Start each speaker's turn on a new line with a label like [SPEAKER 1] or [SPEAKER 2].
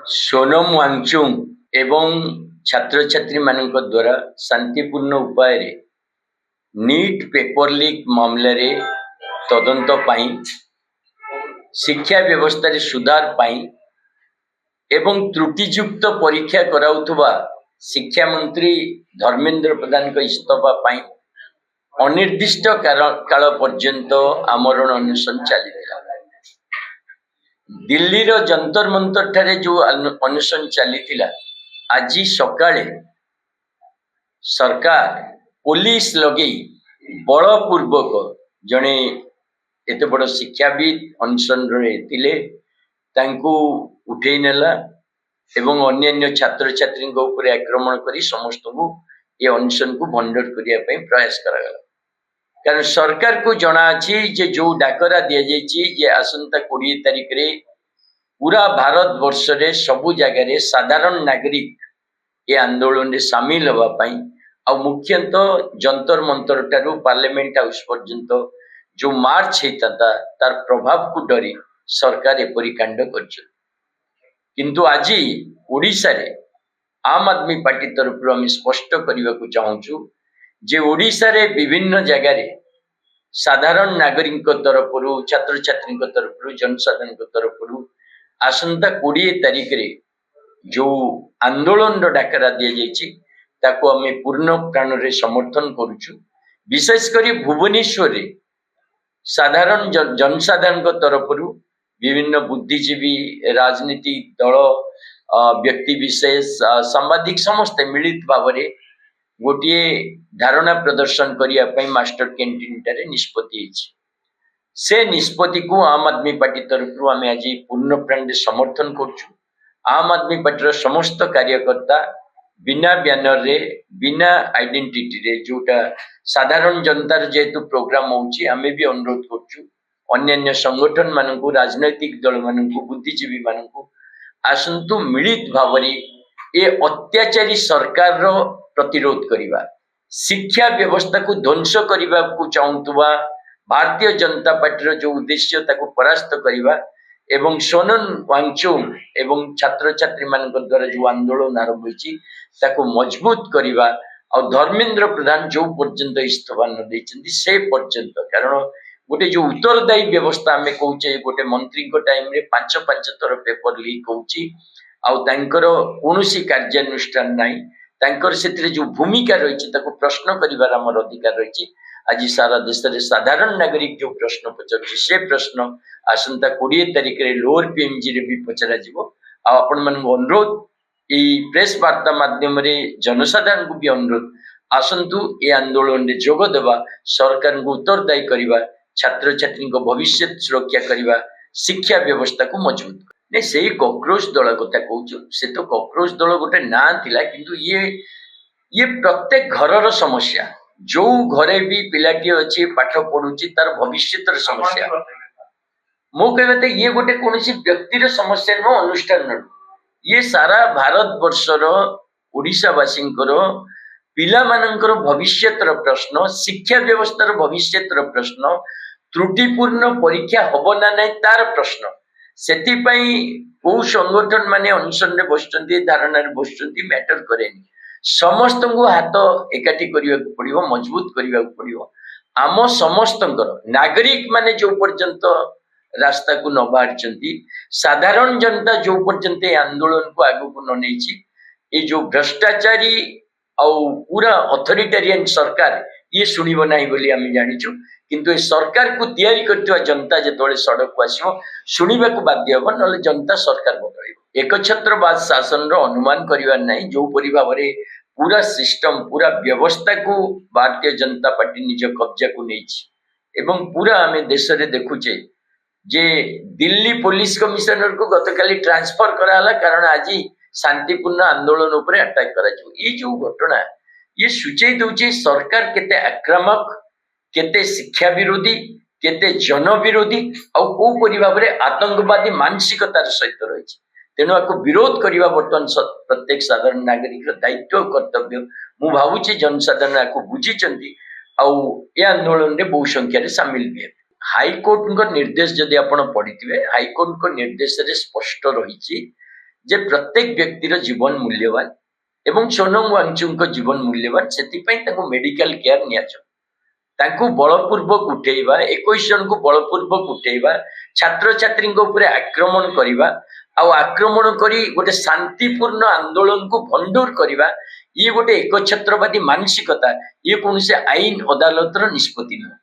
[SPEAKER 1] सोनम वांगचुक एवं छात्र छात्री मान द्वारा शांतिपूर्ण उपाय नीट पेपर लीक मामले तदंत पाई शिक्षा व्यवस्था रे सुधार पाई एवं त्रुटियुक्त परीक्षा कराउथुबा शिक्षा मंत्री धर्मेंद्र प्रधान को इस्तीफा पाई अनिर्दिष्ट काल पर्यंत आमरण अनशन चली दिल्ली रो जंतर मंतर ठारे जो अनशन चली आज सकाळे सरकार पुलिस लगे बलपूर्वक जड़े एत बड़ शिक्षाविद अनशन उठे नेला एवं अन्य छात्र छात्री आक्रमण कर समस्त को ये अनशन को भंडर करने प्रयास करागला कारण सरकार को जना जे जो डाकरा दि जाइए आसंता 20 तारिख रे पूरा भारत वर्ष रे सबु जगह साधारण नागरिक ये आंदोलन रे सामिल होगापाई आ मुख्यतः जंतर मंतर ठारू पार्लियामेंट हाउस पर्यंत जो मार्च होता तार प्रभाव को डरी सरकार एपरी कांड कर किंतु आज ओडिशा रे आम आदमी पार्टी तरफ आम स्पष्ट करने को चाहूँ जे ओडिशा रे विभिन्न जगह रे साधारण नागरिक तरफ छात्र छात्री तरफ जनसाधारण तरफ आसंता 20 तारिख रे जो आंदोलन डाकरा दि जाइए ताको आमे पूर्ण प्राण रे समर्थन करुचु विशेषकर भुवनेश्वर रे साधारण जनसाधारण तरफ विभिन्न बुद्धिजीवी राजनीतिक दल व्यक्ति विशेष सांबादिक समस्ते मिलित भाव में गोटे धारणा प्रदर्शन करने मास्टर कैंटीन टारे निष्पत्ति से निष्पत्ति को आम आदमी पार्टी तरफ आम आज पूर्ण प्राण रे समर्थन करुचु आम आदमी पार्टी समस्त कार्यकर्ता बिना बैनर रे बिना आइडेंटिटी रे जोटा साधारण जनतार जेहेतु प्रोग्राम होउची आमे भी अनुरोध करछु अन्य संगठन मानकु राजनैतिक दल मानकु बुद्धिजीवी मानकु आसंतु मिलित भावरी ए अत्याचारी सरकार रो प्रतिरोध करिबा शिक्षा व्यवस्था को ध्वंस करिबा को चाहूतुबा भारतीय जनता पार्टी रो जो उद्देश्य ताको परास्त करिबा एवं सोनम वांगचुक एवं छात्र छात्री मान द्वारा जो आंदोलन आरंभ होती ताको मजबूत करवा और धर्मेंद्र प्रधान जो पर्यंत इस्तीफा न देछंती से पर्यंत कारण गोटे जो उत्तरदायी व्यवस्था आम कहे गोटे मंत्री टाइम रे 5 थर पेपर लीक होउची आउ तांकर कोनोसी कार्यानुष्ठान नाही तांकर सेतरे जो भूमिका रही ताको प्रश्न करिवार हमर अधिकार रही आज सारा देश रे साधारण नागरिक जो प्रश्न पचार से प्रश्न आसंता 20 तारिख रे लोअर पीएमजी रे भी पचरा जिवो आ आपण मन अनुरोध यही प्रेस वार्ता माध्यम रे जनसाधारण को भी अनुरोध आसंतु ये आंदोलन रे जोग देवा सरकार को उत्तरदायी करवा छात्र छात्री को भविष्य सुरक्षा करवा शिक्षा व्यवस्था को मजबूत नहीं से कॉकरोच दल कथा कहूँ से तो कॉकरोच दल गोटे ना थिला किंतु ये प्रत्येक घर समस्या जो घरे भी पिलाटी अच्छी पाठ पढ़ुची तार भविष्य समस्या मो कहते ये गोटे कौन व्यक्तिर समस्या नुह अनुष्ठान ये सारा भारत वर्षर ओडिशावासी पिला मानकर भविष्यतर प्रश्न शिक्षा व्यवस्थार भविष्यतर प्रश्न त्रुटिपूर्ण परीक्षा हब ना नहीं तार प्रश्न सेतिपाई को संगठन माने अनशन रे बसचंती धारणा रे बसचंती मैटर करेनी समस्त को हाथ एकाठी करने को पड़ो मजबूत करने को पड़ो आम समस्त नागरिक माने जो पर्यंत रास्ता को न बाहर साधारण जनता जो पर्यंत आंदोलन को आगु को न नहीं ये जो भ्रष्टाचारी आउ पूरा अथॉरिटेरियन सरकार ये शुणव ना बोली आम जाचु किंतु ये सरकार को तैयारी करथिबा जनता जेतोले सड़क को आसीबो शुणिबा को बाध्य हो न जनता सरकार बदलैबो एकछत्रवाद शासन रो अनुमान करिवा नहीं जो परि भाबरे पूरा सिस्टम पूरा व्यवस्था को भारतीय जनता पार्टी निज कब्जा को नहीं एवं पूरा आम देश रे देखुचे जे दिल्ली पुलिस कमिशनर को गतकाली ट्रांसफर कराला कारण आज शांतिपूर्ण आंदोलन उपरे अटैक करा ये जो घटना ये सूचय दउचे सरकार केते आक्रामक केते शिक्षा विरोधी केते जन विरोधी और को परि भाबरे आतंकवादी मानसिकतार सहित रही तेणु आपको विरोध करने बर्तमान प्रत्येक साधारण नागरिक दायित्व कर्तव्य मु भावुची जनसाधारण आपको बुझी आंदोलन रे बहु संख्या सामिल भी हाईकोर्ट निर्देश जदि आप पढ़ी हाईकोर्ट निर्देश रे स्पष्ट रही ଯେ ପ୍ରତ୍ୟେକ ବ୍ୟକ୍ତିର ଜୀବନ ମୂଲ୍ୟବାନ ଏବଂ ସୋନମ ୱାଙ୍ଗଚୁକଙ୍କ ଜୀବନ ମୂଲ୍ୟବାନ, ସେଥିପାଇଁ ତାଙ୍କୁ ମେଡିକାଲ କେୟାର ନିଆଯାଉ। ତାଙ୍କୁ ବଳପୂର୍ବକ ଉଠେଇବା, 21 ଜଣଙ୍କୁ ବଳପୂର୍ବକ ଉଠେଇବା, ଛାତ୍ରଛାତ୍ରୀଙ୍କ ଉପରେ ଆକ୍ରମଣ କରିବା ଆଉ ଆକ୍ରମଣ କରି ଗୋଟେ ଶାନ୍ତିପୂର୍ଣ୍ଣ ଆନ୍ଦୋଳନକୁ ଭଣ୍ଡୁର କରିବା, ଇଏ ଗୋଟେ ଏକଛତ୍ରବାଦୀ ମାନସିକତା, ଇଏ କୌଣସି ଆଇନ ଅଦାଲତର ନିଷ୍ପତ୍ତି ନୁହେଁ।